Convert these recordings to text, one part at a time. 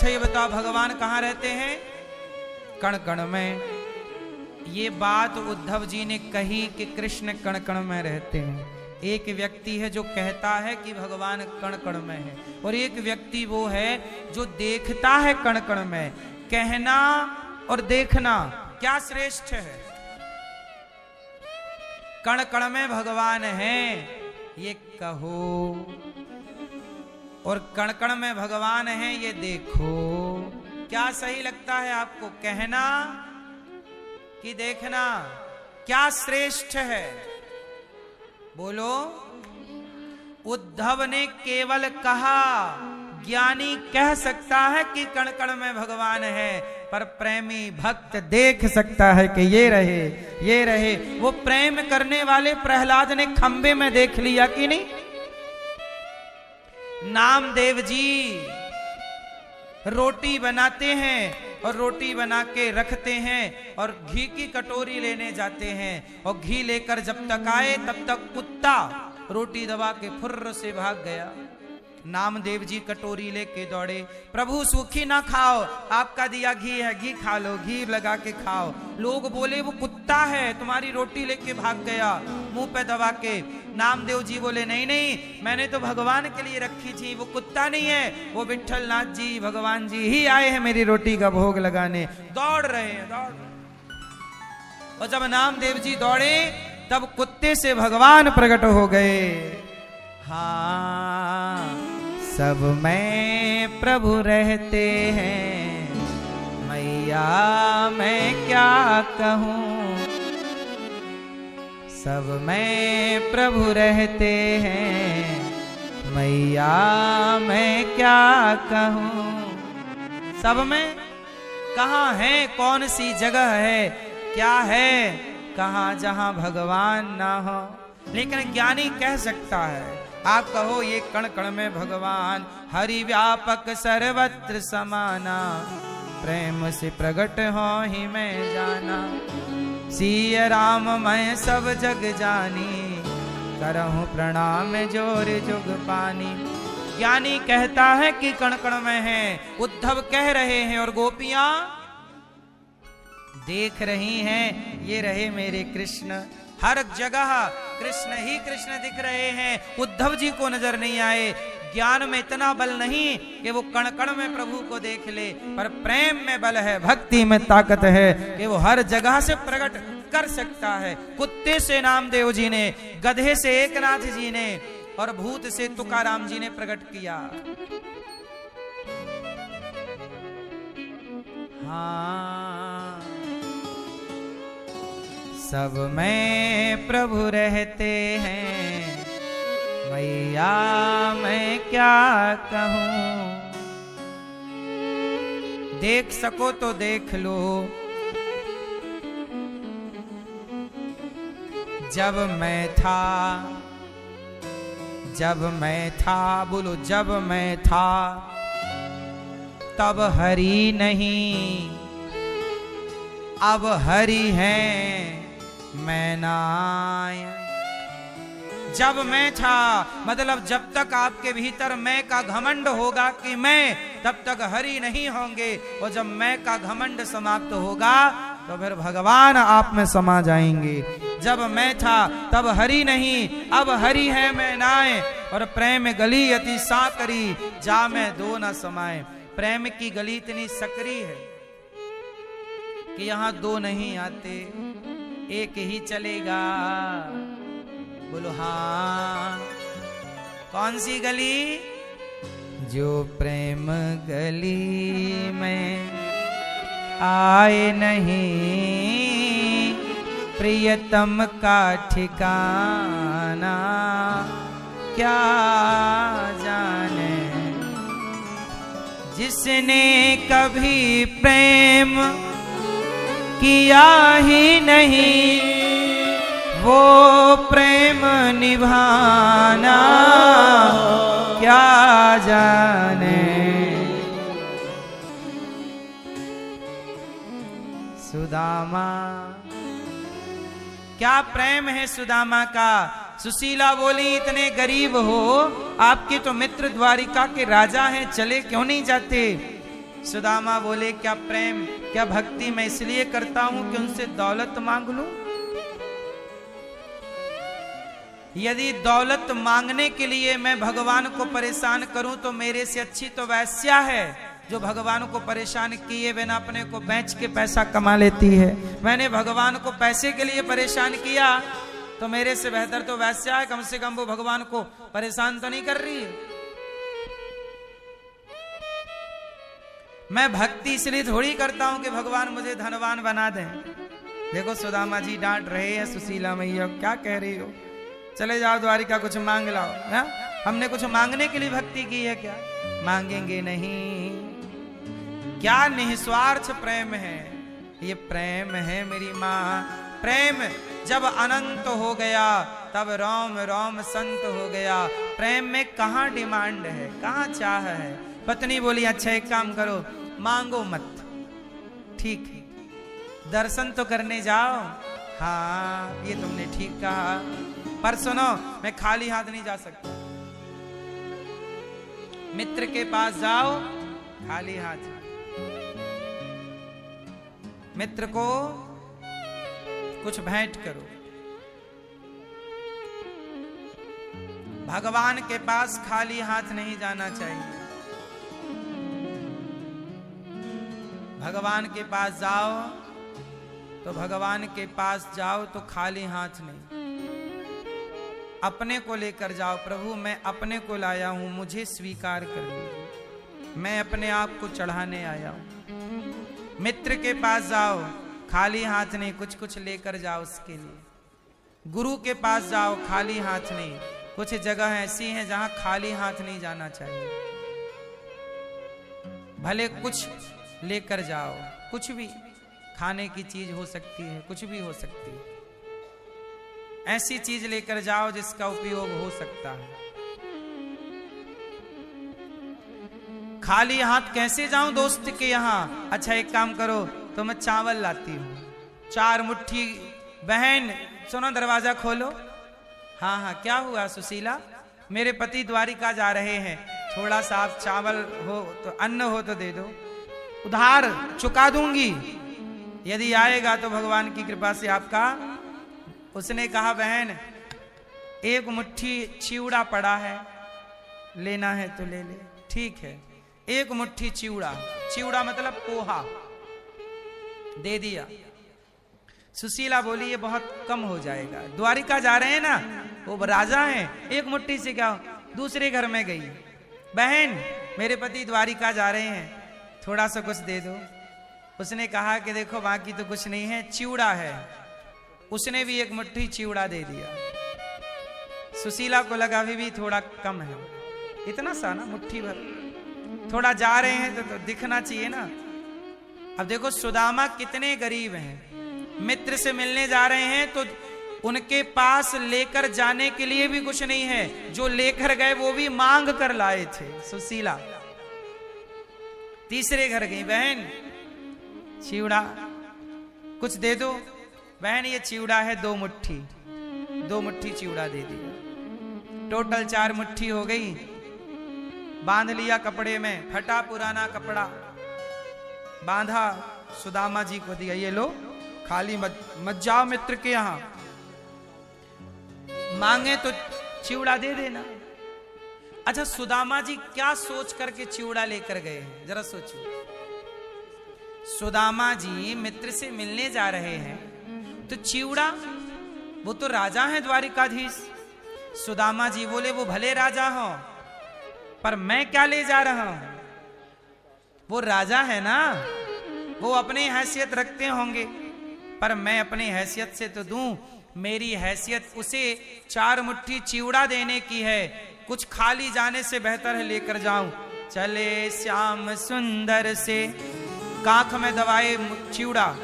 अच्छा ये बताओ भगवान कहाँ रहते हैं? कण कण में। ये बात उद्धव जी ने कही कि कृष्ण कण कण में रहते हैं। एक व्यक्ति है जो कहता है कि भगवान कण कण में है, और एक व्यक्ति वो है जो देखता है कण कण में। कहना और देखना क्या श्रेष्ठ है? कण कण में भगवान है ये कहो, और कण कण में भगवान है ये देखो। क्या सही लगता है आपको, कहना कि देखना? क्या श्रेष्ठ है? बोलो। उद्धव ने केवल कहा, ज्ञानी कह सकता है कि कण कण में भगवान है, पर प्रेमी भक्त देख सकता है कि ये रहे, ये रहे। वो प्रेम करने वाले प्रहलाद ने खंबे में देख लिया कि नहीं? नामदेव जी रोटी बनाते हैं और रोटी बना के रखते हैं और घी की कटोरी लेने जाते हैं, और घी लेकर जब तक आए तब तक कुत्ता रोटी दबा के फुर्र से भाग गया। नामदेव जी कटोरी लेके दौड़े, प्रभु सूखी ना खाओ, आपका दिया घी है, घी खा लो, घी लगा के खाओ। लोग बोले वो कुत्ता है, तुम्हारी रोटी लेके भाग गया मुंह पे दबा के। नामदेव जी बोले नहीं नहीं, मैंने तो भगवान के लिए रखी थी, वो कुत्ता नहीं है, वो विठल नाथ जी भगवान जी ही आए हैं मेरी रोटी का भोग लगाने। दौड़ रहे हैं, दौड़। और जब नामदेव जी दौड़े तब कुत्ते से भगवान प्रकट हो गए। हाँ, सब में प्रभु रहते हैं, मैया मैं क्या कहूँ। सब में प्रभु रहते हैं, मैया मैं क्या कहूँ। सब में कहाँ है, कौन सी जगह है, क्या है कहाँ जहाँ भगवान ना हो। लेकिन ज्ञानी कह सकता है। आप कहो ये कण कण में भगवान, हरि व्यापक सर्वत्र समाना, प्रेम से प्रकट हो ही मैं जाना। सिय राम मैं सब जग जानी, करहूं प्रणाम जोर जुग पानी। ज्ञानी कहता है कि कण कण में है, उद्धव कह रहे हैं, और गोपियां देख रही हैं, ये रहे मेरे कृष्ण। हर जगह कृष्ण ही कृष्ण दिख रहे हैं, उद्धव जी को नजर नहीं आए। ज्ञान में इतना बल नहीं कि वो कण कण में प्रभु को देख ले, पर प्रेम में बल है, भक्ति में ताकत है कि वो हर जगह से प्रकट कर सकता है। कुत्ते से नामदेव जी ने, गधे से एकनाथ जी ने, और भूत से तुकाराम जी ने प्रकट किया। हाँ, सब में प्रभु रहते हैं, मैया मैं क्या कहूँ। देख सको तो देख लो। जब मैं था, जब मैं था, बोलो जब मैं था, तब हरि नहीं, अब हरि हैं मैं नाय। जब मैं था मतलब जब तक आपके भीतर मैं का घमंड होगा कि मैं, तब तक हरि नहीं होंगे। और जब मैं का घमंड समाप्त होगा तो फिर भगवान आप में समा जाएंगे। जब मैं था तब हरि नहीं, अब हरि है मैं नाय। और प्रेम गली अति साकरी, जा मैं दो न समाए। प्रेम की गली इतनी सकरी है कि यहाँ दो नहीं आते, एक ही चलेगा। बोलो हाँ, कौन सी गली? जो प्रेम गली में आए नहीं, प्रियतम का ठिकाना क्या जाने। जिसने कभी प्रेम किया ही नहीं, वो प्रेम निभाना क्या जाने। सुदामा, क्या प्रेम है सुदामा का। सुशीला बोली इतने गरीब हो, आपके तो मित्र द्वारिका के राजा हैं, चले क्यों नहीं जाते। सुदामा बोले क्या प्रेम, क्या भक्ति मैं इसलिए करता हूं कि उनसे दौलत मांग लूं? यदि दौलत मांगने के लिए मैं भगवान को परेशान करूं तो मेरे से अच्छी तो वैश्या है जो भगवान को परेशान किए बिना अपने को बेच के पैसा कमा लेती है। मैंने भगवान को पैसे के लिए परेशान किया तो मेरे से बेहतर तो वैश्या है, कम से कम वो भगवान को परेशान तो नहीं कर रही है। मैं भक्ति इसलिए थोड़ी करता हूं कि भगवान मुझे धनवान बना दें। देखो सुदामा जी डांट रहे हैं सुशीला मैया, क्या कह रही हो, चले जाओ द्वारिका कुछ मांग लाओ। ना हमने कुछ मांगने के लिए भक्ति की है क्या? मांगेंगे नहीं। क्या निस्वार्थ प्रेम है ये, प्रेम है मेरी माँ। प्रेम जब अनंत हो गया तब रोम रोम संत हो गया। प्रेम में कहाँ डिमांड है, कहाँ चाह है। पत्नी बोली अच्छा एक काम करो, मांगो मत, ठीक है, दर्शन तो करने जाओ। हाँ ये तुमने ठीक कहा, पर सुनो मैं खाली हाथ नहीं जा सकता। मित्र के पास जाओ खाली हाथ, मित्र को कुछ भेंट करो। भगवान के पास खाली हाथ नहीं जाना चाहिए। भगवान के पास जाओ तो भगवान के पास जाओ तो खाली हाथ नहीं, अपने को लेकर जाओ। प्रभु मैं अपने को लाया हूं, मुझे स्वीकार कर लीजिए, मैं अपने आप को चढ़ाने आया हूं। मित्र के पास जाओ खाली हाथ नहीं, कुछ कुछ लेकर जाओ उसके लिए। गुरु के पास जाओ खाली हाथ नहीं। कुछ जगह ऐसी हैं जहां खाली हाथ नहीं जाना चाहिए। भले कुछ लेकर जाओ, कुछ भी खाने की चीज हो सकती है, कुछ भी हो सकती है, ऐसी चीज लेकर जाओ जिसका उपयोग हो सकता है। खाली हाथ कैसे जाऊं दोस्त के यहां? अच्छा एक काम करो तो मैं चावल लाती हूं 4 मुट्ठी। बहन सुनो दरवाजा खोलो। हाँ हाँ क्या हुआ सुशीला? मेरे पति द्वारिका जा रहे हैं, थोड़ा सा आप चावल हो तो अन्न हो तो दे दो, उधार चुका दूंगी, यदि आएगा तो भगवान की कृपा से आपका। उसने कहा बहन 1 मुट्ठी चिवड़ा पड़ा है, लेना है तो ले ले। ठीक है 1 मुट्ठी चिवड़ा, चिवड़ा मतलब पोहा, दे दिया। सुशीला बोली ये बहुत कम हो जाएगा, द्वारिका जा रहे हैं ना, वो राजा हैं, 1 मुट्ठी से क्या। दूसरे घर में गई, बहन मेरे पति द्वारिका जा रहे हैं, थोड़ा सा कुछ दे दो। उसने कहा कि देखो बाकी तो कुछ नहीं है, चिवड़ा है। उसने भी 1 मुट्ठी चिवड़ा दे दिया। सुशीला को लगा अभी भी थोड़ा कम है, इतना सा ना मुट्ठी भर, थोड़ा जा रहे हैं तो दिखना चाहिए ना। अब देखो सुदामा कितने गरीब हैं, मित्र से मिलने जा रहे हैं तो उनके पास लेकर जाने के लिए भी कुछ नहीं है, जो लेकर गए वो भी मांग कर लाए थे। सुशीला तीसरे घर गई, बहन चिवड़ा कुछ दे दो। बहन ये चिवड़ा है 2 मुट्ठी, 2 मुट्ठी चिवड़ा दे दिया, टोटल 4 मुट्ठी हो गई। बांध लिया कपड़े में, फटा पुराना कपड़ा बांधा, सुदामा जी को दिया, ये लो खाली मत जाओ मित्र के यहां, मांगे तो चिवड़ा दे देना। अच्छा सुदामा जी क्या सोच करके चिवड़ा लेकर गए हैं, जरा सोचो। सुदामा जी मित्र से मिलने जा रहे हैं तो चिवड़ा, वो तो राजा हैं द्वारिकाधीश। सुदामा जी बोले वो भले राजा हो, पर मैं क्या ले जा रहा हूं, वो राजा है ना, वो अपनी हैसियत रखते होंगे, पर मैं अपनी हैसियत से तो दूं। मेरी हैसियत उसे 4 मुट्ठी चिवड़ा देने की है, कुछ खाली जाने से बेहतर है लेकर जाऊं। चले श्याम सुंदर से, कांख में दबाए चिवड़ा,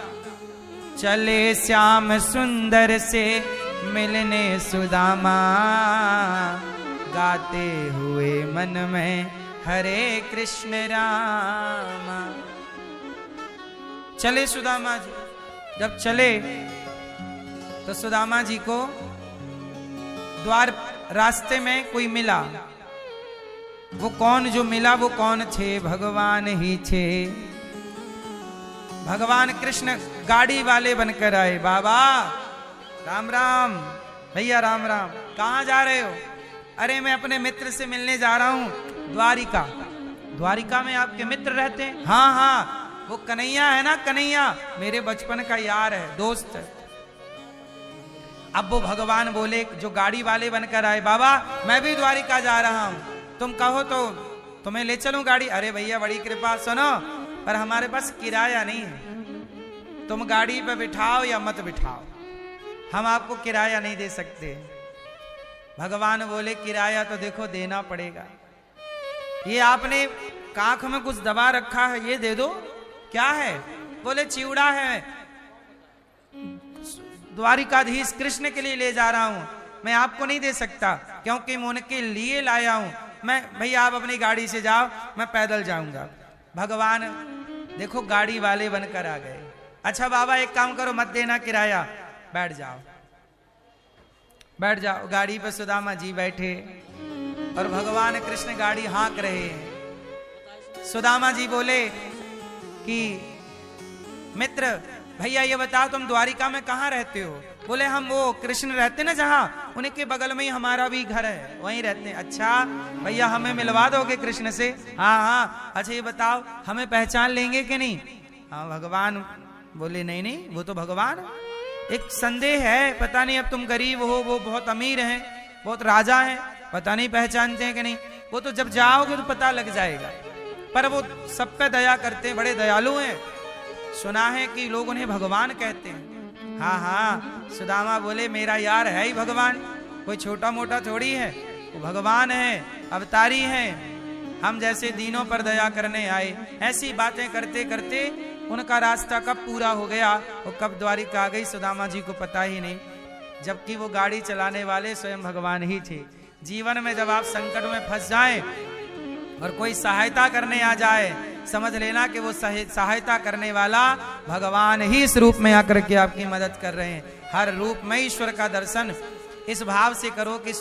चले श्याम सुंदर से मिलने सुदामा, गाते हुए मन में हरे कृष्ण रामा। चले सुदामा जी, जब चले तो सुदामा जी को द्वार रास्ते में कोई मिला, वो कौन जो मिला वो कौन छे, भगवान ही छे। भगवान कृष्ण गाड़ी वाले बनकर आए। बाबा राम राम, भैया राम राम, कहाँ जा रहे हो? अरे मैं अपने मित्र से मिलने जा रहा हूँ, द्वारिका। द्वारिका में आपके मित्र रहते हैं? हाँ हाँ, वो कन्हैया है ना, कन्हैया मेरे बचपन का यार है, दोस्त है। अब वो भगवान बोले जो गाड़ी वाले बनकर आए, बाबा मैं भी द्वारिका जा रहा हूँ, तुम कहो तो तुम्हें ले चलूं गाड़ी। अरे भैया बड़ी कृपा, सुनो पर हमारे पास किराया नहीं है, तुम गाड़ी पे बिठाओ या मत बिठाओ, हम आपको किराया नहीं दे सकते। भगवान बोले किराया तो देखो देना पड़ेगा। ये आपने काख में कुछ दबा रखा है, ये दे दो। क्या है? बोले चिवड़ा है, द्वारिकाधीश कृष्ण के लिए ले जा रहा हूं, मैं आपको नहीं दे सकता क्योंकि मैं उनके लिए लाया हूं। मैं भैया आप अपनी गाड़ी से जाओ, मैं पैदल जाऊंगा। भगवान देखो गाड़ी वाले बनकर आ गए। अच्छा बाबा एक काम करो, मत देना किराया, बैठ जाओ बैठ जाओ। गाड़ी पर सुदामा जी बैठे और भगवान कृष्ण गाड़ी हाँक रहे हैं। सुदामा जी बोले कि मित्र भैया ये बताओ तुम द्वारिका में कहाँ रहते हो? बोले हम वो कृष्ण रहते ना जहाँ, उन्हीं के बगल में ही हमारा भी घर है, वहीं रहते हैं। अच्छा भैया हमें मिलवा दोगे कृष्ण से? हाँ हाँ। अच्छा ये बताओ हमें पहचान लेंगे कि नहीं? हाँ। भगवान बोले नहीं नहीं, वो तो भगवान, एक संदेह है, पता नहीं अब तुम गरीब हो, वो बहुत अमीर हैं, बहुत राजा हैं, पता नहीं पहचानते हैं कि नहीं। वो तो जब जाओगे तो पता लग जाएगा, पर वो सब पे दया करते हैं, बड़े दयालु हैं। सुना है कि लोग उन्हें भगवान कहते हैं। हाँ हाँ। सुदामा बोले मेरा यार है ही भगवान, कोई छोटा मोटा थोड़ी है, वो भगवान है, अवतारी है, हम जैसे दीनों पर दया करने आए। ऐसी बातें करते करते उनका रास्ता कब पूरा हो गया और कब द्वारिका आ गई सुदामा जी को पता ही नहीं, जबकि वो गाड़ी चलाने वाले स्वयं भगवान ही थे। जीवन में जब आप संकट में फंस जाएं और कोई सहायता करने आ जाए, समझ लेना कि वो सहायता करने वाला भगवान ही इस रूप में आकर के आपकी मदद कर रहे हैं। हर रूप में ईश्वर का दर्शन इस भाव से करो कि